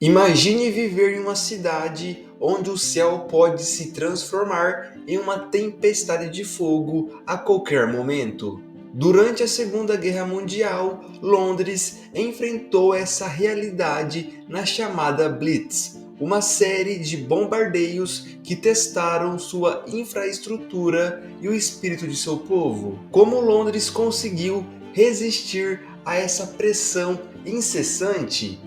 Imagine viver em uma cidade onde o céu pode se transformar em uma tempestade de fogo a qualquer momento. Durante a Segunda Guerra Mundial, Londres enfrentou essa realidade na chamada Blitz, uma série de bombardeios que testaram sua infraestrutura e o espírito de seu povo. Como Londres conseguiu resistir a essa pressão incessante?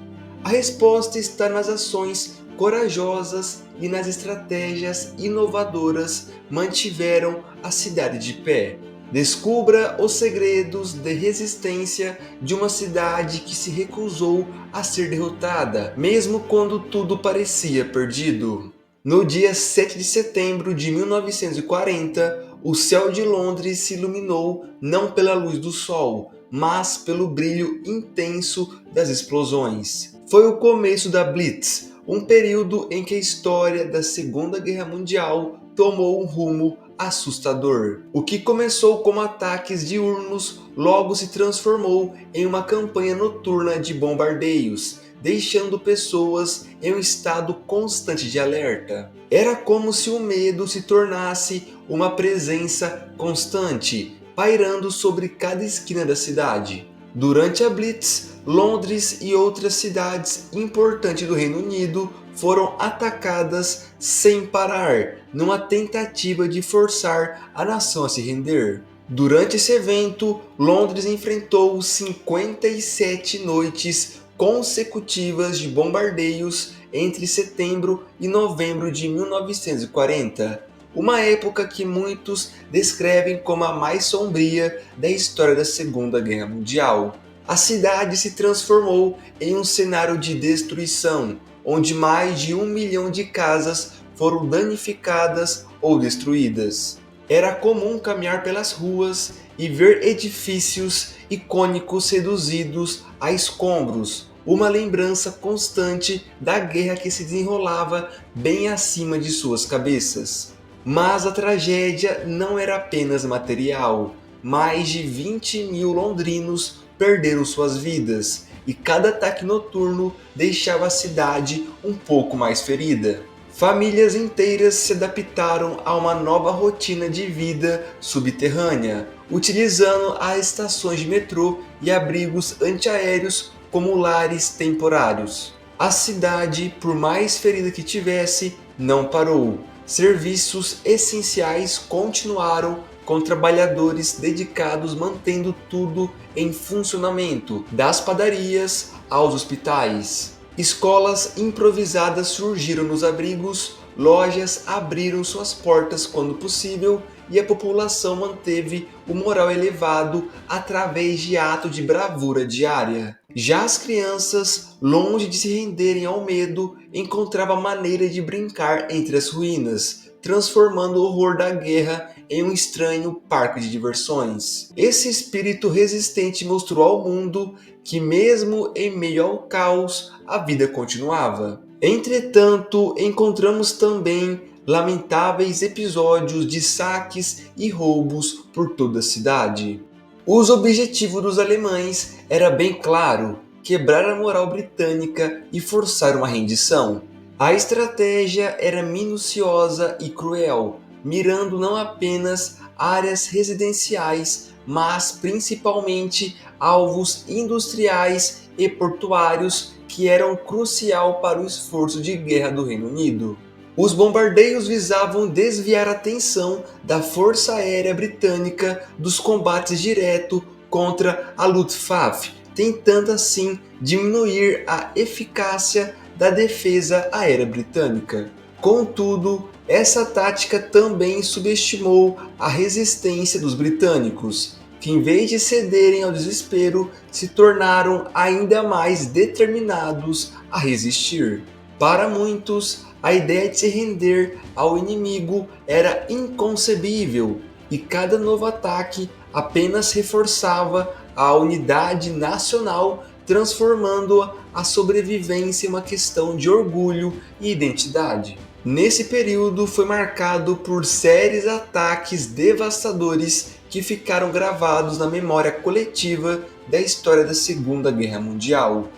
A resposta está nas ações corajosas e nas estratégias inovadoras mantiveram a cidade de pé. Descubra os segredos de resistência de uma cidade que se recusou a ser derrotada, mesmo quando tudo parecia perdido. No dia 7 de setembro de 1940, o céu de Londres se iluminou não pela luz do sol, mas pelo brilho intenso das explosões. Foi o começo da Blitz, um período em que a história da Segunda Guerra Mundial tomou um rumo assustador. O que começou como ataques diurnos logo se transformou em uma campanha noturna de bombardeios, deixando pessoas em um estado constante de alerta. Era como se o medo se tornasse uma presença constante, pairando sobre cada esquina da cidade. Durante a Blitz, Londres e outras cidades importantes do Reino Unido foram atacadas sem parar, numa tentativa de forçar a nação a se render. Durante esse evento, Londres enfrentou 57 noites consecutivas de bombardeios entre setembro e novembro de 1940, uma época que muitos descrevem como a mais sombria da história da Segunda Guerra Mundial. A cidade se transformou em um cenário de destruição, onde mais de 1 milhão de casas foram danificadas ou destruídas. Era comum caminhar pelas ruas e ver edifícios icônicos reduzidos a escombros, uma lembrança constante da guerra que se desenrolava bem acima de suas cabeças. Mas a tragédia não era apenas material. Mais de 20 mil londrinos perderam suas vidas, e cada ataque noturno deixava a cidade um pouco mais ferida. Famílias inteiras se adaptaram a uma nova rotina de vida subterrânea, utilizando as estações de metrô e abrigos antiaéreos como lares temporários. A cidade, por mais ferida que tivesse, não parou. Serviços essenciais continuaram com trabalhadores dedicados mantendo tudo em funcionamento, das padarias aos hospitais. Escolas improvisadas surgiram nos abrigos, lojas abriram suas portas quando possível e a população manteve o moral elevado através de atos de bravura diária. Já as crianças, longe de se renderem ao medo, encontravam maneira de brincar entre as ruínas, transformando o horror da guerra em um estranho parque de diversões. Esse espírito resistente mostrou ao mundo que, mesmo em meio ao caos, a vida continuava. Entretanto, encontramos também lamentáveis episódios de saques e roubos por toda a cidade. Os objetivos dos alemães era bem claro: quebrar a moral britânica e forçar uma rendição. A estratégia era minuciosa e cruel, mirando não apenas áreas residenciais, mas principalmente alvos industriais e portuários que eram crucial para o esforço de guerra do Reino Unido. Os bombardeios visavam desviar a atenção da Força Aérea Britânica dos combates diretos contra a Luftwaffe, tentando assim diminuir a eficácia da defesa aérea britânica. Contudo, essa tática também subestimou a resistência dos britânicos, que em vez de cederem ao desespero, se tornaram ainda mais determinados a resistir. Para muitos, a ideia de se render ao inimigo era inconcebível, e cada novo ataque apenas reforçava a unidade nacional, transformando a sobrevivência em uma questão de orgulho e identidade. Nesse período foi marcado por sérios ataques devastadores que ficaram gravados na memória coletiva da história da Segunda Guerra Mundial.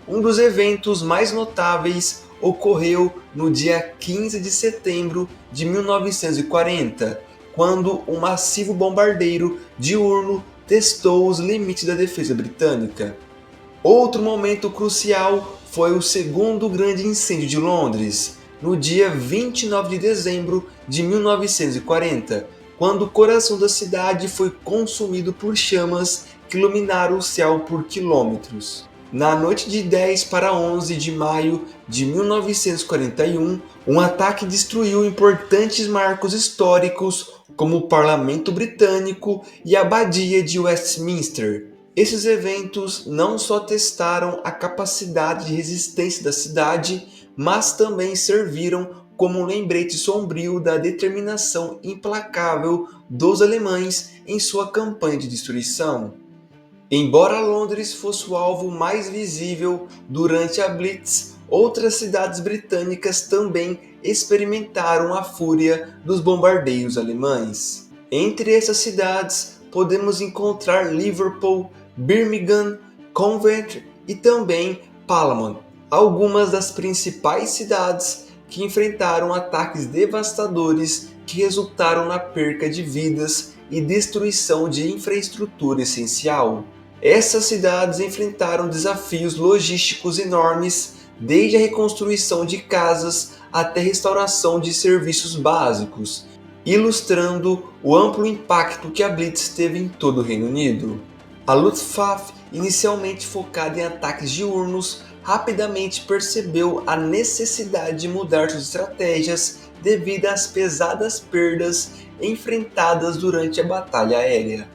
Um dos eventos mais notáveis ocorreu no dia 15 de setembro de 1940, quando um massivo bombardeiro diurno testou os limites da defesa britânica. Outro momento crucial foi o segundo grande incêndio de Londres, no dia 29 de dezembro de 1940, quando o coração da cidade foi consumido por chamas que iluminaram o céu por quilômetros. Na noite de 10 para 11 de maio de 1941, um ataque destruiu importantes marcos históricos como o Parlamento Britânico e a Abadia de Westminster. Esses eventos não só testaram a capacidade de resistência da cidade, mas também serviram como um lembrete sombrio da determinação implacável dos alemães em sua campanha de destruição. Embora Londres fosse o alvo mais visível durante a Blitz, outras cidades britânicas também experimentaram a fúria dos bombardeios alemães. Entre essas cidades, podemos encontrar Liverpool, Birmingham, Coventry e também Plymouth, algumas das principais cidades que enfrentaram ataques devastadores que resultaram na perca de vidas e destruição de infraestrutura essencial. Essas cidades enfrentaram desafios logísticos enormes, desde a reconstrução de casas até a restauração de serviços básicos, ilustrando o amplo impacto que a Blitz teve em todo o Reino Unido. A Luftwaffe, inicialmente focada em ataques diurnos, rapidamente percebeu a necessidade de mudar suas estratégias devido às pesadas perdas enfrentadas durante a batalha aérea.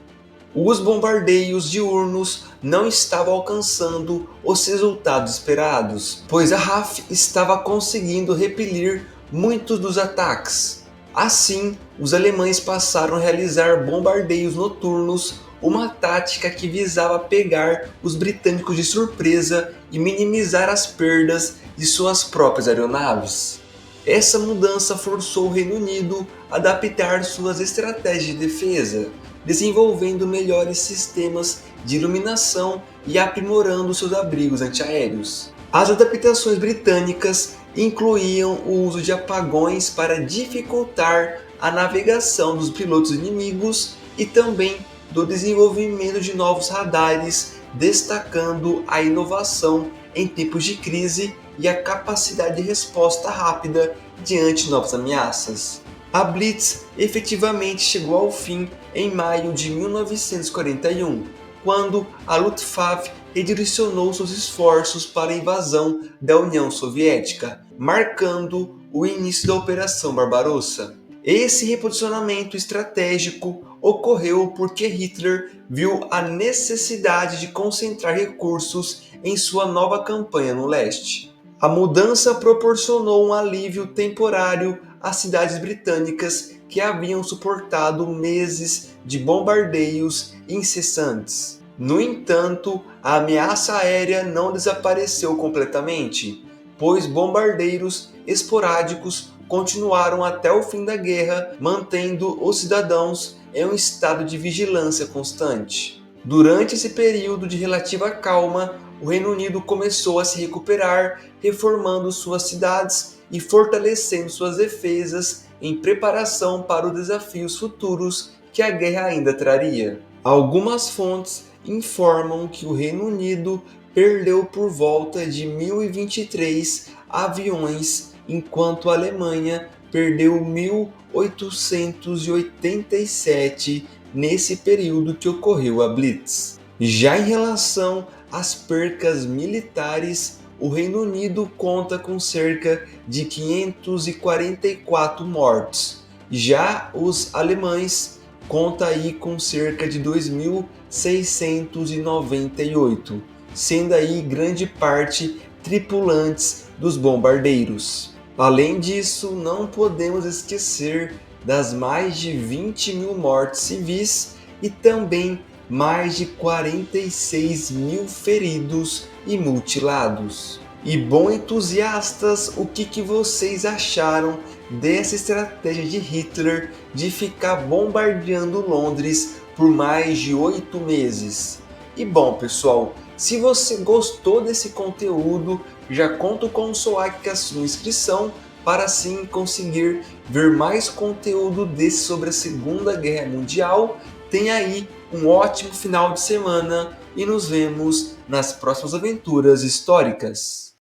Os bombardeios diurnos não estavam alcançando os resultados esperados, pois a RAF estava conseguindo repelir muitos dos ataques. Assim, os alemães passaram a realizar bombardeios noturnos, uma tática que visava pegar os britânicos de surpresa e minimizar as perdas de suas próprias aeronaves. Essa mudança forçou o Reino Unido a adaptar suas estratégias de defesa, desenvolvendo melhores sistemas de iluminação e aprimorando seus abrigos antiaéreos. As adaptações britânicas incluíam o uso de apagões para dificultar a navegação dos pilotos inimigos e também do desenvolvimento de novos radares, destacando a inovação em tempos de crise e a capacidade de resposta rápida diante de novas ameaças. A Blitz efetivamente chegou ao fim em maio de 1941, quando a Luftwaffe redirecionou seus esforços para a invasão da União Soviética, marcando o início da Operação Barbarossa. Esse reposicionamento estratégico ocorreu porque Hitler viu a necessidade de concentrar recursos em sua nova campanha no leste. A mudança proporcionou um alívio temporário às cidades britânicas que haviam suportado meses de bombardeios incessantes. No entanto, a ameaça aérea não desapareceu completamente, pois bombardeiros esporádicos continuaram até o fim da guerra, mantendo os cidadãos em um estado de vigilância constante. Durante esse período de relativa calma, o Reino Unido começou a se recuperar, reformando suas cidades e fortalecendo suas defesas em preparação para os desafios futuros que a guerra ainda traria. Algumas fontes informam que o Reino Unido perdeu por volta de 1.023 aviões, enquanto a Alemanha perdeu 1.887 nesse período que ocorreu a Blitz. Já em relação às percas militares, o Reino Unido conta com cerca de 544 mortos. Já os alemães contam aí com cerca de 2.698, sendo aí grande parte tripulantes dos bombardeiros. Além disso, não podemos esquecer das mais de 20.000 mortes civis e também mais de 46.000 feridos e mutilados. E bom, entusiastas, o que vocês acharam dessa estratégia de Hitler de ficar bombardeando Londres por mais de 8 meses? E bom, pessoal, Se você gostou desse conteúdo, já conto com o seu like e a sua inscrição para assim conseguir ver mais conteúdo desse sobre a Segunda Guerra Mundial. Tenha aí um ótimo final de semana e nos vemos nas próximas aventuras históricas.